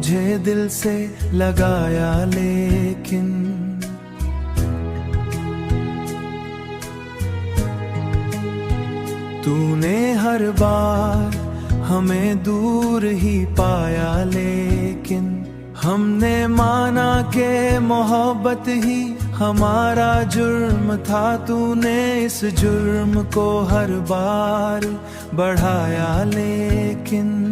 तुझे दिल से लगाया, लेकिन तूने हर बार हमें दूर ही पाया। लेकिन हमने माना कि मोहब्बत ही हमारा जुर्म था, तूने इस जुर्म को हर बार बढ़ाया। लेकिन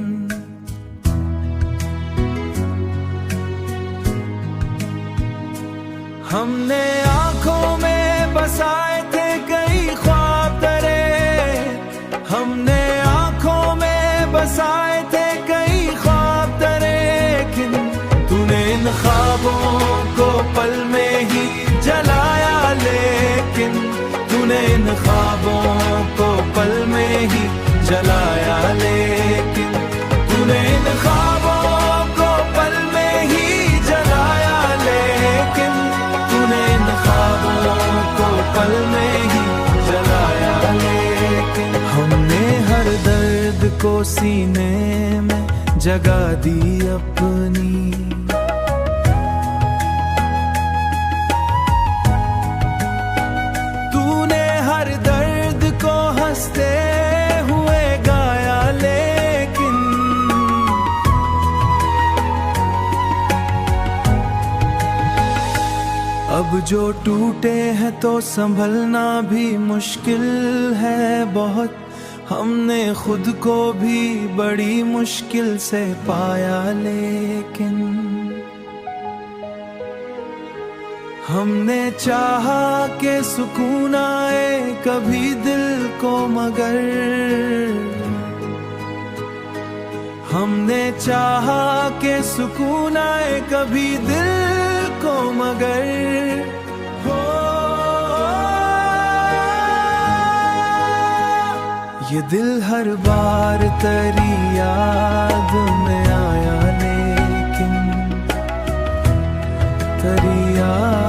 हमने आंखों में बसाए थे कई ख्वाब तेरे, हमने आंखों में बसाए थे कई ख्वाब तेरे, लेकिन तूने इन ख्वाबों को पल में ही जलाया। लेकिन तूने इन ख्वाबों को पल में ही जलाया। लेकिन तूने इन ख्वाबों को पल में ही जलाया। लेकिन तूने इन ख्वाबों को पल में ही जलाया। लेकिन हमने हर दर्द को सीने में जगा दी अपनी, तूने हर दर्द को हंसते हुए गाया। लेकिन अब जो टूटे हैं तो संभलना भी मुश्किल है बहुत, हमने खुद को भी बड़ी मुश्किल से पाया। लेकिन हमने चाहा कि सुकून आए कभी दिल को, मगर हमने चाहा कि सुकून आए कभी दिल को, मगर हो ये दिल हर बार तेरी याद में आया। लेकिन तेरी याद